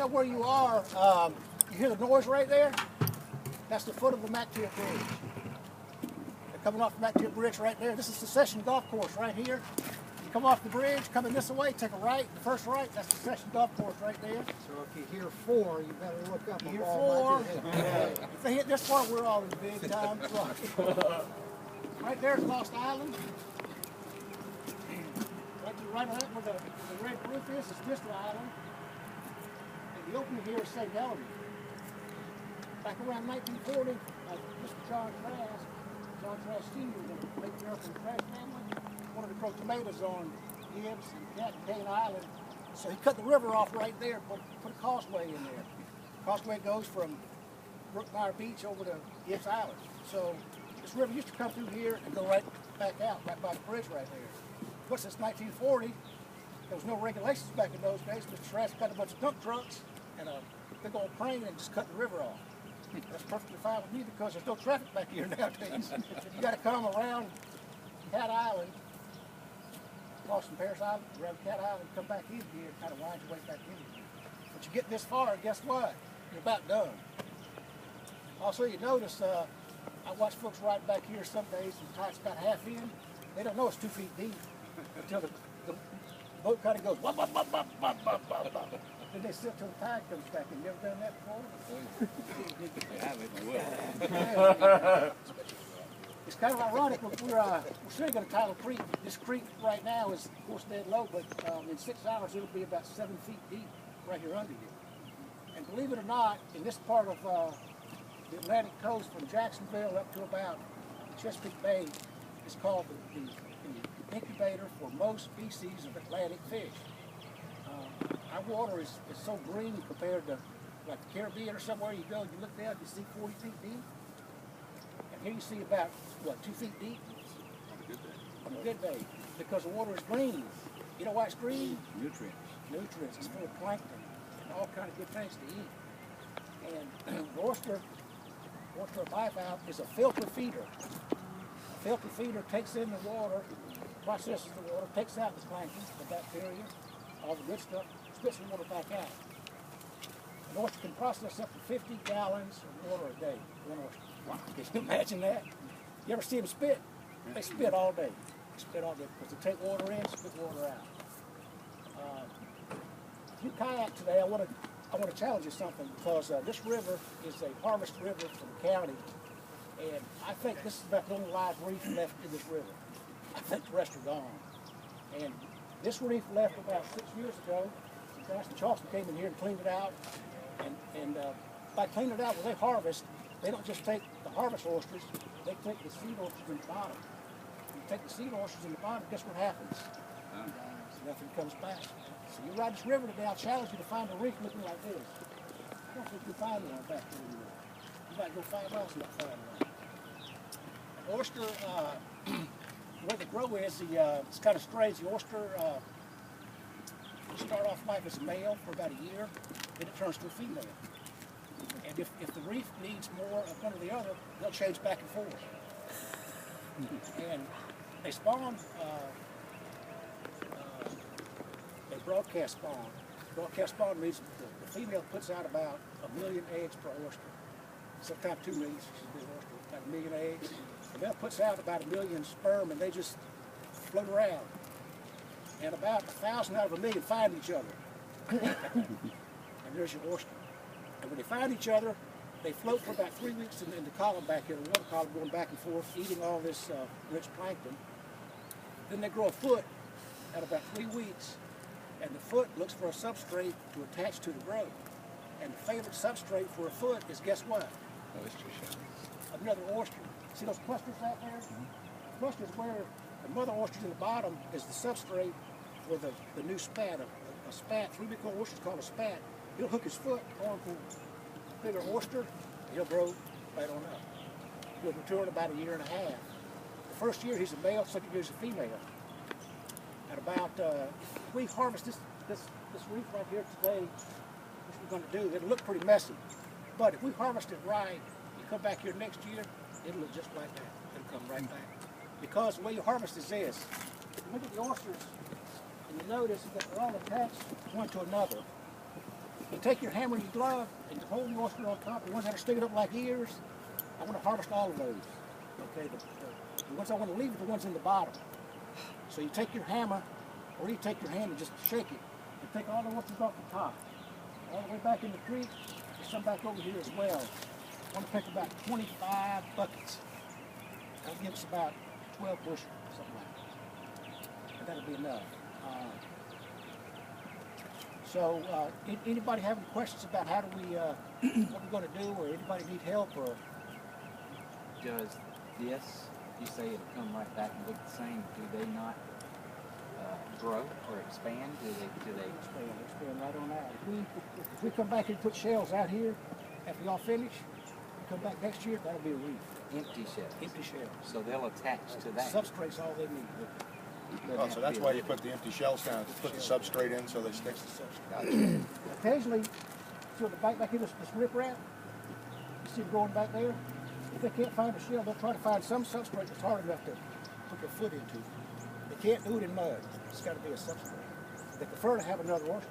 know where you are. You hear the noise right there? That's the foot of the MacTip Bridge. They're coming off the MacTip Bridge right there. This is the Session Golf Course right here. You come off the bridge, coming this way, take a right, the first right, that's the Session Golf Course right there. So if you hear 4, you better look up. You hear 4. If they hit this far, we're all in big time trouble. Right there is Lost Island. Right on that where the red roof is Mr. Island. And the opening here is St. Helena. Back around 1940, Mr. John Trask Sr., the late American Trask family, wanted to grow tomatoes on Gibbs and Kane Island. So he cut the river off right there, put a causeway in there. The causeway goes from Brookmire Beach over to Gibbs Island. So this river used to come through here and go right back out, right by the bridge right there. But since 1940, there was no regulations back in those days. Mr. Trask cut a bunch of dump trucks and a big old crane and just cut the river off. That's perfectly fine with me because there's no traffic back here nowadays. You got to come around Cat Island, cross from Paris Island, around Cat Island, come back in here and kind of wind your way back in here. But you get this far, guess what? You're about done. Also, you notice, I watch folks ride back here some days and the tide's about half in. They don't know it's 2 feet deep until the boat kind of goes wop, wop, wop, wop, wop, wop, wop, wop. Then they sit till the tide comes back. Have you ever done that before? It's kind of ironic. We're sitting on a tidal creek. This creek right now is, of course, dead low, but in 6 hours it'll be about 7 feet deep right here under you. And believe it or not, in this part of the Atlantic coast from Jacksonville up to about Chesapeake Bay, it's called the incubator for most species of Atlantic fish. Our water is so green compared to like the Caribbean or somewhere you go, you look down, you see 40 feet deep. And here you see about, what, 2 feet deep? On a good day. Because the water is green. You know why it's green? Nutrients. Nutrients. It's full of plankton and all kind of good things to eat. And the oyster bivalve is a filter feeder. A filter feeder takes in the water, processes the water, takes out the plankton, the bacteria, all the good stuff, spits the water back out. An oyster can process up to 50 gallons of water a day. One oyster. Wow. Can you imagine that? You ever see them spit? They spit all day. They spit all day because they take water in, spit water out. If you kayak today, I want to challenge you something because this river is a harvest river for the county, and I think this is about the only live reef left in this river. I think the rest are gone. And this reef left about 6 years ago. Trask and Charleston came in here and cleaned it out. And by cleaning it out, when they harvest, they don't just take the harvest oysters, they take the seed oysters in the bottom. When you take the seed oysters in the bottom, guess what happens? Nothing comes back. So you ride this river today, I'll challenge you to find a reef looking like this. I don't think you'll find one back there anymore. You might go 5 miles and not find one. An oyster, the way they grow is, it's kind of strange. The oyster will start off life as a male for about a year, then it turns to a female. And if the reef needs more of one or the other, they'll change back and forth. And they spawn, they broadcast spawn. Broadcast spawn means the female puts out about 1 million eggs per oyster. Sometimes 2 million, she's a big oyster, about 1 million eggs. The male puts out about 1 million sperm and they just float around. And about 1,000 out of 1 million find each other. And there's your oyster. And when they find each other, they float for about 3 weeks in the column back here, the water column going back and forth, eating all this rich plankton. Then they grow a foot at about 3 weeks, and the foot looks for a substrate to attach to the growth. And the favorite substrate for a foot is, guess what? Oyster shell. Another oyster. See those clusters out there? Clusters where the mother oyster's in the bottom is the substrate for the new spat. A spat, 3-week-old oyster is called a spat. He'll hook his foot onto a bigger oyster, and he'll grow right on up. He'll mature in about 1.5 years. The first year he's a male, second year he's a female. At about, if we harvest this reef right here today, which we're going to do, it'll look pretty messy. But if we harvest it right, you come back here next year, it'll look just like that. It'll come right back. Because the way you harvest is this. Look at the oysters, and you notice that they're all attached one to another. You take your hammer and your glove and you hold the oyster on top, the ones that are sticking up like ears, I want to harvest all of those. Okay, the ones I want to leave are the ones in the bottom. So you take your hammer, or you take your hand and just shake it, and take all the oysters off the top. All the way back in the creek, there's some back over here as well. I want to pick about 25 buckets. That'll give us about 12 bushels, something like that. And that'll be enough. Anybody have any questions about how do we, what we're going to do, or anybody need help, or? Does this, you say it'll come right back and look the same, do they not grow or expand? Do they Expand right on out. If we come back and put shells out here, after y'all finish, come back next year, that'll be a reef. empty shells? Empty shells. So they'll attach to that. Substrate's all they need. Oh, so that's why you put the empty shells down, to put the substrate in so they stick. Gotcha. Occasionally, so the back here, this riprap, you see them growing back there? If they can't find a shell, they'll try to find some substrate that's hard enough to put their foot into. They can't do it in mud. It's got to be a substrate. They prefer to have another oyster.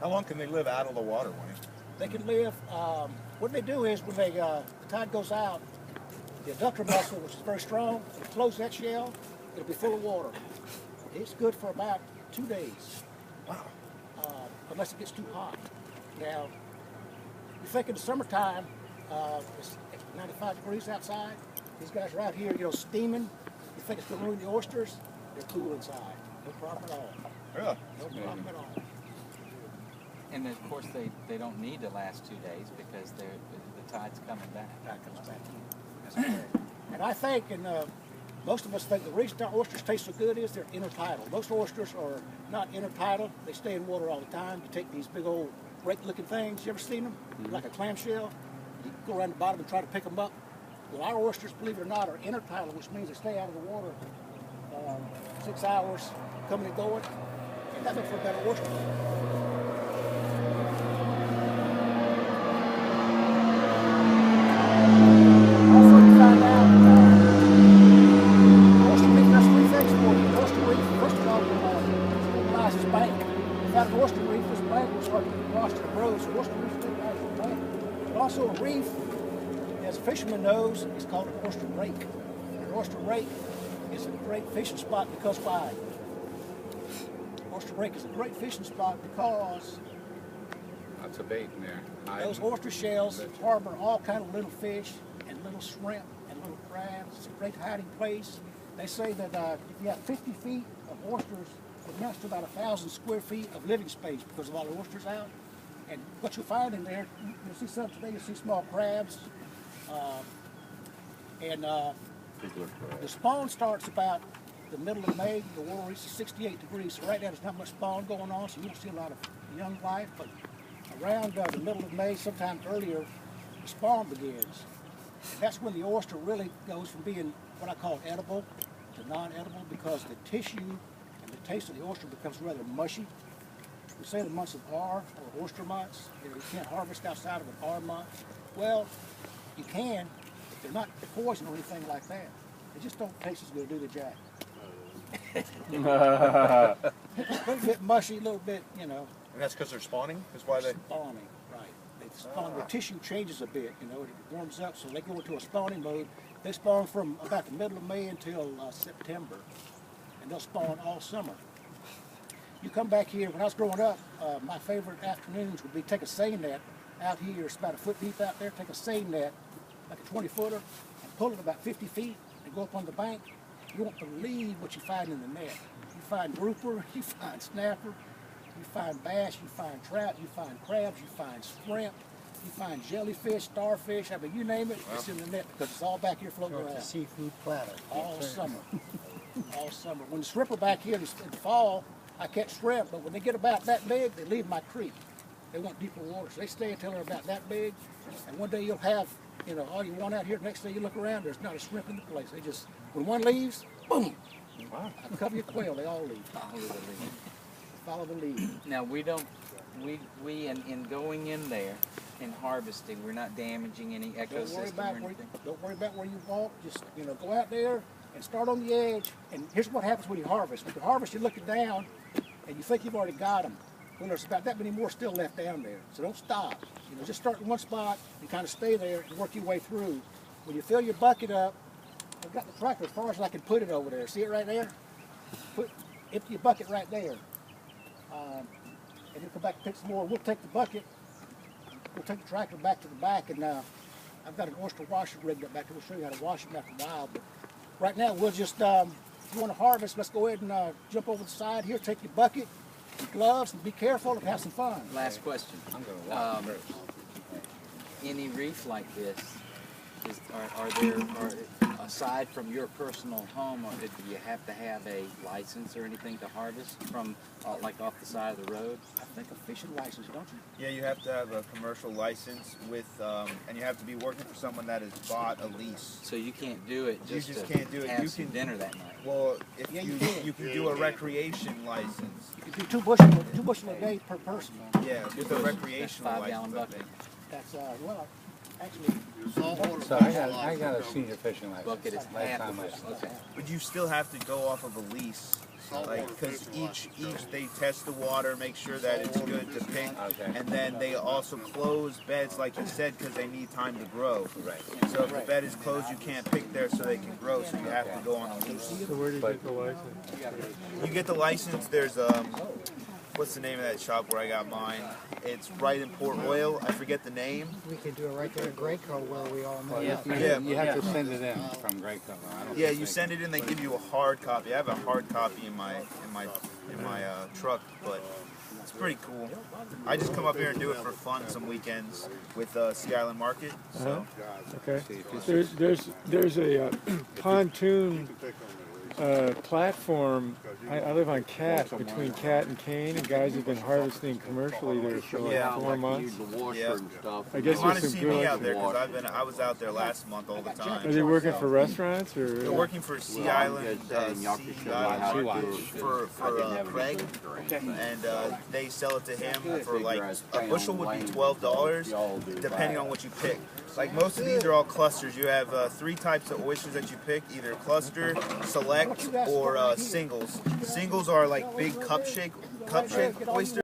How long can they live out of the water, Wayne? They can live, what they do is when they, the tide goes out, the adductor muscle, which is very strong, will close that shell, it'll be full of water. It's good for about 2 days. Wow. Unless it gets too hot. Now, you think in the summertime, it's 95 degrees outside, these guys are out here, steaming. You think it's going to ruin the oysters? They're cool inside. No problem at all. Really? No problem at all. And of course, they don't need to last 2 days because the tide's coming back. That comes back in. That's correct. And I think, and most of us think the reason our oysters taste so good is they're intertidal. Most oysters are not intertidal. They stay in water all the time. You take these big old rake-looking things. You ever seen them? Mm-hmm. Like a clamshell. You go around the bottom and try to pick them up. Well, our oysters, believe it or not, are intertidal, which means they stay out of the water 6 hours, coming and going. And that makes for a better oyster. Also a reef, as a fisherman knows, is called an oyster rake. An oyster rake is a great fishing spot because why? Oyster rake is a great fishing spot because lots of bait in there. Those oyster shells harbor all kind of little fish and little shrimp and little crabs. It's a great hiding place. They say that if you have 50 feet of oysters, it amounts to about 1,000 square feet of living space because of all the oysters out. And what you'll find in there, you'll see some today, you'll see small crabs. The spawn starts about the middle of May. The water reaches 68 degrees. So right now there's not much spawn going on, so you don't see a lot of young life. But around the middle of May, sometimes earlier, the spawn begins. And that's when the oyster really goes from being what I call edible to non-edible because the tissue and the taste of the oyster becomes rather mushy. We say the months of R, or oyster months. You can't harvest outside of an R month. Well, you can, but they're not poison or anything like that. They just don't taste as good, do they, Jack? A little bit mushy, a little bit, And that's because they're spawning? Is why they... Spawning, right. They spawn, the tissue changes a bit, it warms up, so they go into a spawning mode. They spawn from about the middle of May until September, and they'll spawn all summer. You come back here, when I was growing up, my favorite afternoons would be take a seine net out here, it's about a foot deep out there, take a seine net, like a 20-footer, and pull it about 50 feet and go up on the bank. You won't believe what you find in the net. You find grouper, you find snapper, you find bass, you find trout, you find crabs, you find shrimp, you find jellyfish, starfish, I mean, you name it, it's in the net because it's all back here floating around. It's a seafood platter. All summer. All summer. When the shrimp are back here in the fall, I catch shrimp, but when they get about that big, they leave my creek. They want deeper water, so they stay until they're about that big. And one day you'll have, all you want out here. The next day you look around, there's not a shrimp in the place. They just, when one leaves, boom. Wow. I cover your quail, they all leave. Follow the lead. Now we in going in there and harvesting, we're not damaging any ecosystem or anything. Don't worry about where you walk. Just go out there and start on the edge. And here's what happens when you harvest. When you harvest, you're looking down, and you think you've already got them. when there's about that many more still left down there. So don't stop. You know, just start in one spot and kind of stay there and work your way through. When you fill your bucket up, I've got the tractor as far as I can put it over there. See it right there? Empty your bucket right there. And then come back and pick some more. We'll take the bucket, we'll take the tractor back to the back, and I've got an oyster washer rigged up back there. We'll show you how to wash them after a while. But right now, we'll just, if you want to harvest, let's go ahead and jump over the side here, take your bucket, your gloves, and be careful and have some fun. Last question. I'm going to walk first. Any reef like this, are there, aside from your personal home, or do you have to have a license or anything to harvest from, like off the side of the road? I think a fishing license, don't you? Yeah, you have to have a commercial license with, and you have to be working for someone that has bought a lease. So you can't do it You just just to can't do it. have You some can- dinner that night. Well, if Yeah, you you can. can do a recreation license. You can do two bushel a day per person. Yeah, with a recreational 5-gallon license. I bucket. think. That's, well, actually, So I got a senior fishing license. Bucket is Last half time a I bushel. Okay. But you still have to go off of a lease. Like, because each they test the water, make sure that it's good to pick, Okay. and then they also close beds, like you said, because they need time to grow. Right. So if the bed is closed, you can't pick there, so they can grow. So you have to go on a lease. So where do you get the license? You get the license. There's what's the name of that shop where I got mine? It's right in Port Royal. I forget the name. We can do it right there in Graco where we all know. You have to send it in from Graco. I don't Yeah, think you they- send it in. They give you a hard copy. I have a hard copy in my truck, but it's pretty cool. I just come up here and do it for fun some weekends with Sea Island Market. So Okay. There's a pontoon platform. I live on Cat, between Cat and Kane, and guys have been harvesting commercially there for like Yeah. 4 months. yeah, I you guess want to there's see some me good. out there because I was out there last month all the Are time. they working for restaurants or? They're working for Sea Island, for Craig, and they sell it to him for like a bushel would be $12, depending on what you pick. Like most of these are all clusters. You have 3 types of oysters that you pick: either cluster, select, or singles. Singles are like big cup shake oysters.